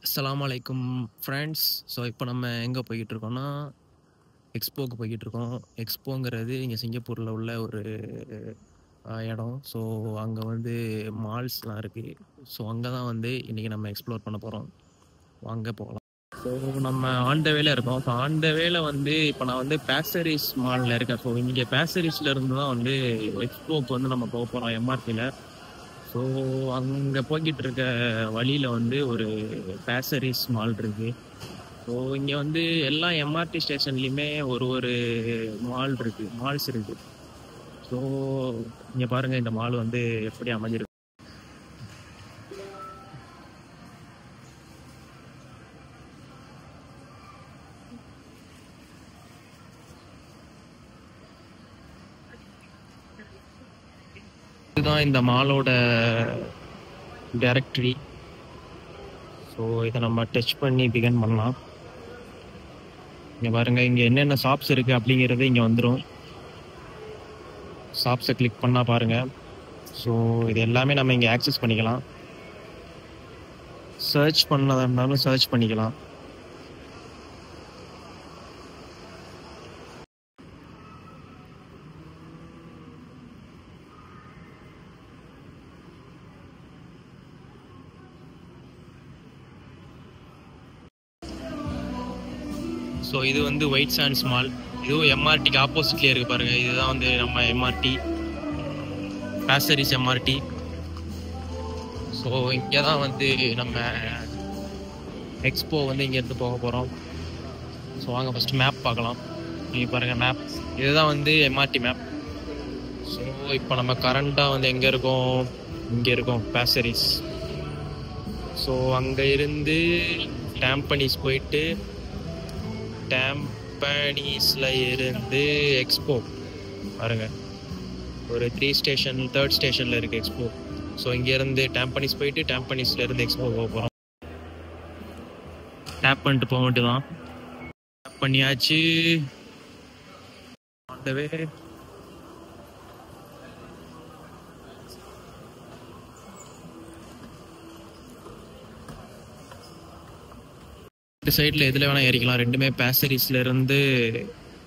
அஸ்ஸலாமு அலைக்கும் friends. So இப்போ நம்ம எங்கே போய்கிட்டு இருக்கோம்னா எக்ஸ்போக்கு போய்கிட்டு இருக்கோம். எக்ஸ்போங்கிறது இங்கே சிங்கப்பூரில் உள்ள ஒரு இடம். ஸோ அங்கே வந்து மால்ஸ்லாம் இருக்குது. ஸோ அங்கே தான் வந்து இன்றைக்கி நம்ம எக்ஸ்ப்ளோர் பண்ண போகிறோம். வாங்க போகலாம். ஸோ நம்ம ஆன் த வேல இருக்கோம். ஸோ ஆன் த வேல வந்து இப்போ நான் வந்து பேசரிஸ் மாலில் இருக்கேன். ஸோ இங்கே பேசரிஸில் இருந்து தான் வந்து எக்ஸ்போக்கு வந்து நம்ம போக போகிறோம் எம்ஆர்டியில். ஸோ அங்கே போய்கிட்டு இருக்க வழியில் வந்து ஒரு பேசரிஸ் மால் இருக்குது. ஸோ இங்கே வந்து எல்லா எம்ஆர்டி ஸ்டேஷன்லேயுமே ஒரு மால்ஸ் இருக்குது. ஸோ இங்கே பாருங்கள், இந்த மால் வந்து எப்படி அமைஞ்சிருக்கு. இதுதான் இந்த மாலோட டைரக்டரி. ஸோ இதை நம்ம டச் பண்ணி பிகன் பண்ணலாம். இங்கே பாருங்கள், இங்கே என்னென்ன ஷாப்ஸ் இருக்குது அப்படிங்கிறது இங்கே வந்துடும். ஷாப்ஸை கிளிக் பண்ணால் பாருங்கள். ஸோ இது எல்லாமே நம்ம இங்கே ஆக்சஸ் பண்ணிக்கலாம். சர்ச் பண்ணதாக இருந்தாலும் சர்ச் பண்ணிக்கலாம். ஸோ இது வந்து ஒயிட் சாண்ட்ஸ் மால். இதுவும் எம்ஆர்டிக்கு ஆப்போசிட்லேயே இருக்குது பாருங்கள். இதுதான் வந்து நம்ம எம்ஆர்டி, பேசரிஸ் எம்ஆர்டி. ஸோ இங்கே தான் வந்து நம்ம எக்ஸ்போ வந்து இங்கேருந்து போக போகிறோம். ஸோ வாங்க ஃபஸ்ட்டு மேப் பார்க்கலாம். நீங்கள் பாருங்கள் மேப், இதுதான் வந்து எம்ஆர்டி மேப். ஸோ இப்போ நம்ம கரண்ட்டாக வந்து எங்கே இருக்கோம்? இங்கே இருக்கோம், பேசரிஸ். ஸோ அங்கே இருந்து டாம்பனீஸ் போயிட்டு, டாம்பனீஸில் இருந்து எக்ஸ்போ பாருங்கள், ஒரு 3rd ஸ்டேஷனில் இருக்குது எக்ஸ்போ. ஸோ இங்கேருந்து டாம்பனீஸ் போயிட்டு டாம்பனீஸ்லேருந்து எக்ஸ்போ போக போகிறோம். டேப் பண்ணிட்டு போக வேண்டியதான். டேப் பண்ணியாச்சு. ஆண்டவே இந்த சைடில் எதில் வேணால் ஏறிக்கலாம். ரெண்டுமே பேசரிஸில் இருந்து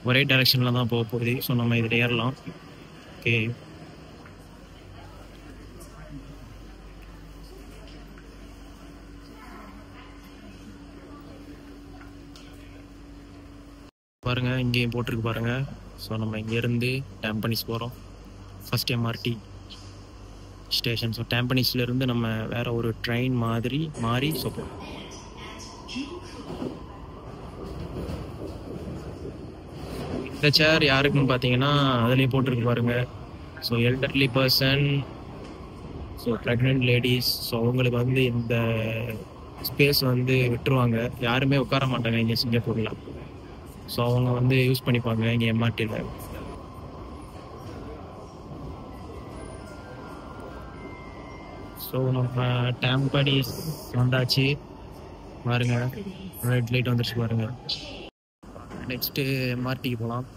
ஒரே டைரெக்ஷனில் தான் போக போகுது. ஸோ நம்ம இதில் ஏறலாம். ஓகே, பாருங்கள் இங்கேயும் போட்டிருக்கு பாருங்கள். ஸோ நம்ம இங்கேருந்து டாம்பனீஸ் போகிறோம், ஃபஸ்ட் எம்ஆர்டி ஸ்டேஷன். ஸோ டாம்பனீஸ்லேருந்து நம்ம வேறு ஒரு ட்ரெயின் மாதிரி மாறி ஸோ இந்த சேர் யாருக்குன்னு பார்த்தீங்கன்னா அதுலேயே போட்டிருக்கு பாருங்க. So elderly person, so pregnant ladies, so அவங்களுக்கு வந்து இந்த ஸ்பேஸ் வந்து விட்டுருவாங்க. யாருமே உட்கார மாட்டாங்க இங்கே சிங்கப்பூரில். ஸோ அவங்க வந்து யூஸ் பண்ணிப்பாங்க இங்கே எம்ஆர்டியில். ஸோ நம்ம டாம்பனீஸ் வந்தாச்சு பாருங்க, ரெட் லைட் வந்துருச்சு பாருங்க. நெக்ஸ்ட்டு எம்ஆர்டிக்கு போகலாம்.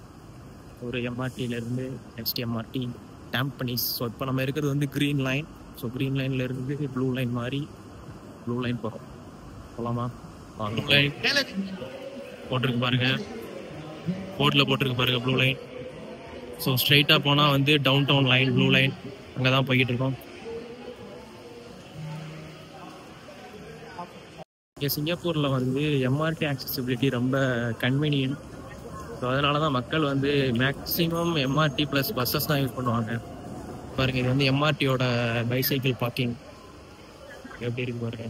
ஒரு எம்ஆர்டியிலேருந்து நெக்ஸ்ட் எம்ஆர்டி டாம்பனீஸ். ஸோ இப்போ நம்ம இருக்கிறது வந்து க்ரீன் லைன். ஸோ க்ரீன் லைன்லேருந்து ப்ளூ லைன் மாதிரி ப்ளூ லைன் போகிறோம். போகலாமா? ப்ளூ லைன் போட்டிருக்கு பாருங்க, போர்டில் போட்டிருக்கு பாருங்க ப்ளூ லைன். ஸோ ஸ்ட்ரைட்டாக போனால் வந்து downtown line, blue line, அங்கே தான் போய்கிட்டு இருக்கோம். இங்கே சிங்கப்பூரில் வந்து எம்ஆர்டி ஆக்சசிபிலிட்டி ரொம்ப கன்வீனியன்ட். ஸோ அதனால தான் மக்கள் வந்து மேக்ஸிமம் எம்ஆர்டி ப்ளஸ் பஸ்ஸஸ் தான் யூஸ் பண்ணுவாங்க. பாருங்க, இது வந்து எம்ஆர்டியோட பைசைக்கிள் பார்க்கிங் எப்படி இருக்கு பாருங்க.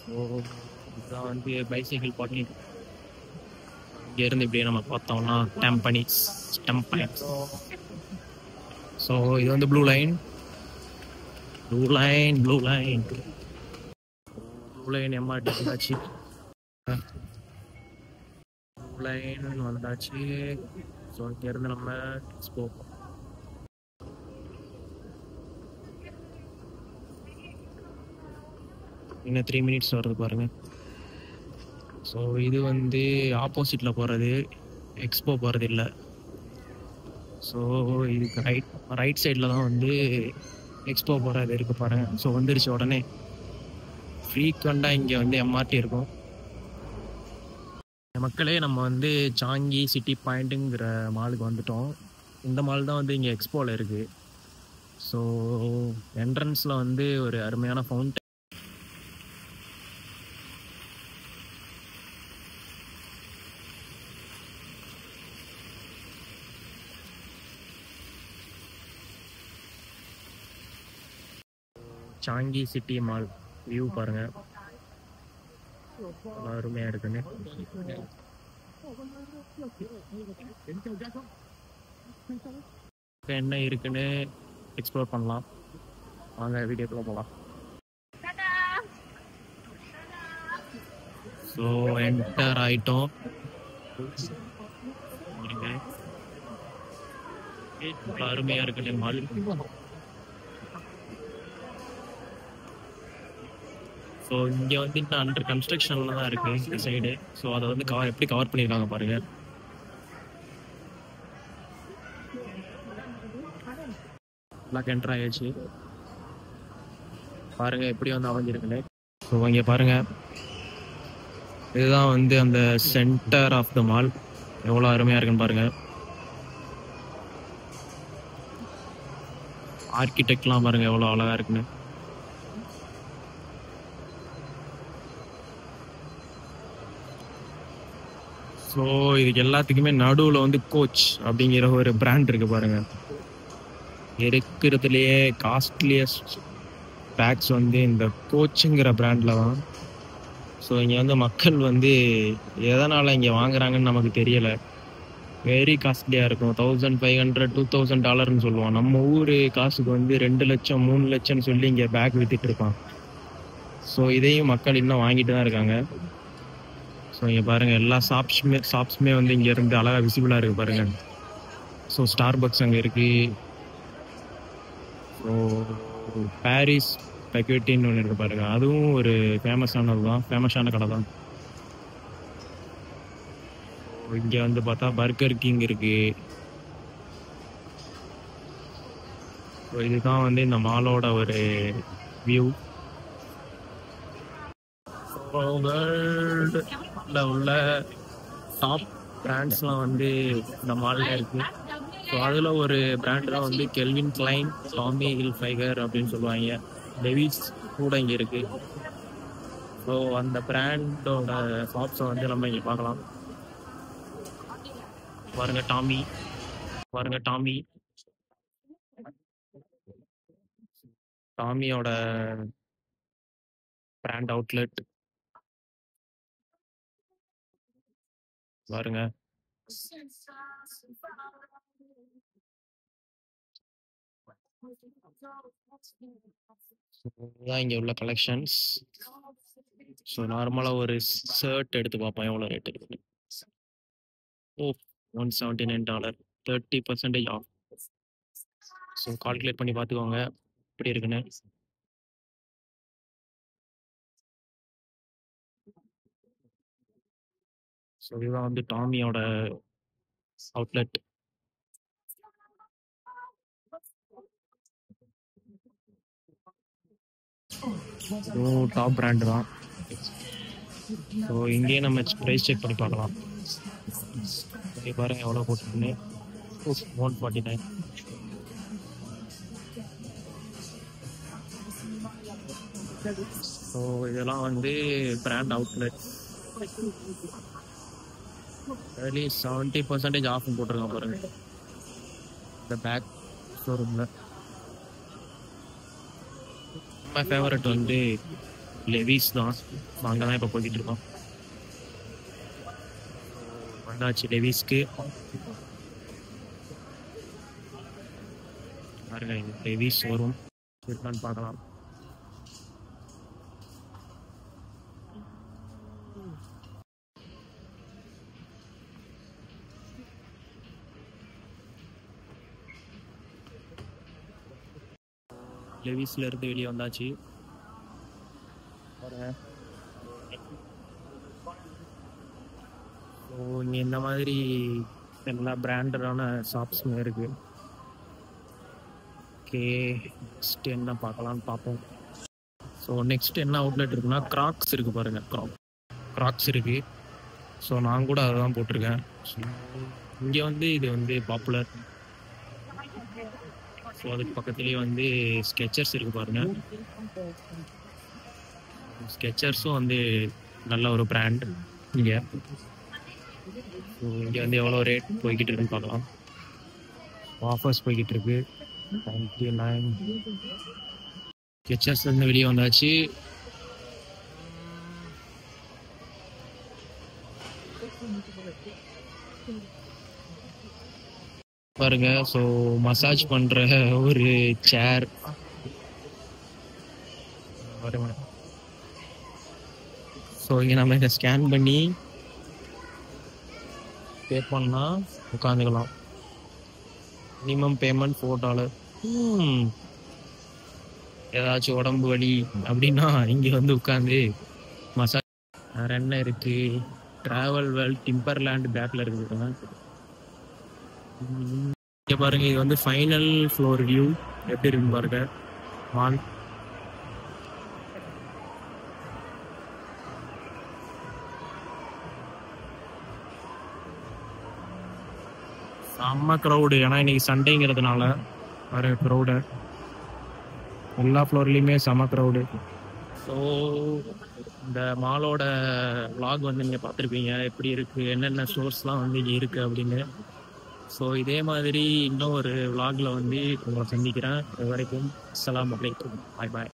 ஸோ இதுதான் வந்து பைசைக்கிள் பார்க்கிங். இங்கேருந்து இப்படியே நம்ம பார்த்தோம்னா டாம்பனீஸ். ஸோ இது வந்து ப்ளூ லைன் எம்ஆர்டி வந்தாச்சு. ப்ளூ லைன் வந்தாச்சு. ஸோ இங்கேருந்து நம்ம எக்ஸ்போ. இன்னும் 3 மினிட்ஸ் வருது பாருங்க. ஸோ இது வந்து ஆப்போசிட்டில் போகிறது, எக்ஸ்போ போகிறது இல்லை. ஸோ இதுக்கு ரைட் சைடில் தான் வந்து எக்ஸ்போ போகிறது இருக்குது பாருங்கள். ஸோ வந்துருச்சு உடனே. ஃப்ரீக்வெண்ட்டாக இங்கே வந்து எம்ஆர்டி இருக்கும். மக்களே, நம்ம வந்து சாங்கி சிட்டி பாயிண்ட்டுங்கிற மாலுக்கு வந்துட்டோம். இந்த மால் தான் வந்து இங்கே எக்ஸ்போவில் இருக்குது. ஸோ என்ட்ரன்ஸில் வந்து ஒரு அருமையான fountain. Changi city mall view பாருங்கள், அருமையாக இருக்குன்னு. என்ன இருக்குன்னு எக்ஸ்ப்ளோர் பண்ணலாம். வாங்க வீடியோக்குள்ள போகலாம். ஸோ என்டர் ஆயிட்டோம். அருமையாக இருக்குன்னு மால். ஸோ இங்கே வந்து இன்னும் அண்டர் கன்ஸ்ட்ரக்ஷனில் தான் இருக்குது இந்த சைடு. ஸோ அதை வந்து எப்படி கவர் பண்ணியிருக்காங்க பாருங்கள். எல்லாம் என்டர் ஆகிடுச்சு பாருங்கள் எப்படி வந்து அமைஞ்சிருக்குன்னு. ஸோ இங்கே பாருங்கள், இதுதான் வந்து அந்த சென்டர் ஆஃப் த மால். எவ்வளோ அருமையாக இருக்குன்னு பாருங்கள். ஆர்கிடெக்ட்லாம் பாருங்கள் எவ்வளோ அழகாக இருக்குன்னு. ஸோ இதுக்கு எல்லாத்துக்குமே நடுவில் வந்து கோச் அப்படிங்கிற ஒரு பிராண்ட் இருக்குது பாருங்கள். இருக்கிறதுலையே காஸ்ட்லியஸ்ட் பேக்ஸ் வந்து இந்த கோச்சுங்கிற பிராண்டில் தான். ஸோ இங்கே வந்து மக்கள் வந்து எதனால் இங்கே வாங்குறாங்கன்னு நமக்கு தெரியலை. வெரி காஸ்ட்லியாக இருக்கும். 1500 $2000 சொல்லுவான். நம்ம ஊர் காசுக்கு வந்து 2 லட்சம் 3 லட்சம்னு சொல்லி இங்கே பேக் விற்றுட்டு இருப்பான். ஸோ இதையும் மக்கள் இன்னும் வாங்கிட்டு தான் இருக்காங்க. ஸோ இங்கே பாருங்கள், எல்லா ஷாப்ஸுமே வந்து இங்கேருந்து அழகாக விசிபிளாக இருக்குது பாருங்கள். ஸோ ஸ்டார்பக்ஸ் அங்கே இருக்குது. ஸோ பாரிஸ் பெக்யூட்டின்னு ஒன்று இருக்குது பாருங்கள், அதுவும் ஒரு ஃபேமஸான கடை தான். இங்கே வந்து பார்த்தா பர்கர் கிங் இருக்குது. ஸோ இதுதான் வந்து இந்த மாலோட ஒரு வியூ. வேர்ல்டில் உள்ள டாப் பிராண்ட்ஸ்லாம் வந்து இந்த மாலில் இருக்குது. ஸோ அதில் ஒரு பிராண்ட் தான் வந்து கெல்வின் கிளைன், டாமி ஹில்ஃபைகர் அப்படின்னு சொல்லுவாங்க. லெவிஸ் கூட இங்கே இருக்குது. ஸோ அந்த பிராண்டோட ஷாப்ஸை வந்து நம்ம இங்கே பார்க்கலாம். பாருங்கள் டாமியோட பிராண்ட் அவுட்லெட் பாருங்க. இதுதான் இங்கே உள்ள கலெக்ஷன்ஸ். ஸோ நார்மலாக ஒரு ஷர்ட் எடுத்து பார்ப்போம் எவ்வளோ ரேட் இருக்குது. ஓ, $179, 30% ஆஃப். ஸோ கால்குலேட் பண்ணி பார்த்துக்கோங்க எப்படி இருக்குன்னு. ஸோ இதுதான் வந்து டாமியோட அவுட்லெட். டாப் பிராண்டு தான். ஸோ இங்கேயே நம்ம ப்ரைஸ் செக் பண்ணி பார்க்கலாம். இங்கே பாருங்கள் எவ்வளோ போட்டுருக்குன்னு. 149. ஸோ இதெல்லாம் வந்து பிராண்ட் அவுட்லெட். 70% ஆஃப் போட்டிருக்காங்க பாருங்க இந்த பேக் ஷோரூமில். நம்ம ஃபேவரட் வந்து லெவிஸ் தான். அங்கே தான் இப்போ போய்கிட்டு இருக்கோம். வந்தாச்சு லெவிஸ்க்கு. பாருங்க, லெவிஸ் ஷோரூம் இருக்கான்னு பார்க்கலாம். லெவிஸ்ல இருந்து வெளியே வந்தாச்சு பாருங்க. ஸோ இங்கே இந்த மாதிரி எல்லா பிராண்டடான ஷாப்ஸுமே இருக்கு. ஓகே, நெக்ஸ்ட் என்ன பார்க்கலான்னு பார்ப்போம். ஸோ நெக்ஸ்ட் என்ன அவுட்லெட் இருக்குன்னா கிராக்ஸ் இருக்குது பாருங்கள். கிராக்ஸ் இருக்குது. ஸோ நான் கூட அதை தான் போட்டிருக்கேன். இங்கே வந்து இது வந்து பாப்புலர். ஸோ அதுக்கு பக்கத்துலேயே வந்து ஸ்கெச்சர்ஸ் இருக்குது பாருங்கள். ஸ்கெச்சர்ஸும் வந்து நல்ல ஒரு பிராண்ட் இங்கே. ஸோ இங்கே வந்து எவ்வளோ ரேட் போய்கிட்டு இருக்குன்னு பார்க்கலாம். ஆஃபர்ஸ் போய்கிட்டு இருக்கு. 99. ஸ்கெச்சர்ஸ் வந்து வெளியே வந்தாச்சு. பாருங்க. ஸோ மசாஜ் பண்ற ஒரு சேர் பாருங்க. ஸோ இங்கே நம்ம இதை ஸ்கேன் பண்ணி பே பண்ணா உட்காந்துக்கலாம். Minimum payment $4. ஏதாச்சும் உடம்பு வலி அப்படின்னா இங்கே வந்து உட்காந்து மசாஜ். வேற என்ன இருக்கு? டிராவல் வேர்ல்ட் டிம்பர்லேண்ட் பேக்கில் இருக்குதுங்க. இங்கே பாருங்க. இது வந்து ஃபைனல் ஃப்ளோர் வியூ எப்படி இருக்குன்னு பாருங்க. மால் செம்ம க்ரௌடு. ஏன்னா இன்னைக்கு சண்டேங்கிறதுனால வர க்ரௌடு எல்லா ஃப்ளோர்லேயுமே செம்ம க்ரௌடு. ஸோ இந்த மாலோட vlog வந்து நீங்கள் பார்த்துருப்பீங்க எப்படி இருக்குது, என்னென்ன ஸ்டோர்ஸ்லாம் வந்து இங்கே இருக்குது அப்படின்னு. ஸோ இதே மாதிரி இன்னும் ஒரு vlogல வந்து உங்களை சந்திக்கிறேன். இது வரைக்கும் அஸ்ஸலாமு அலைக்கும். பாய் பாய்.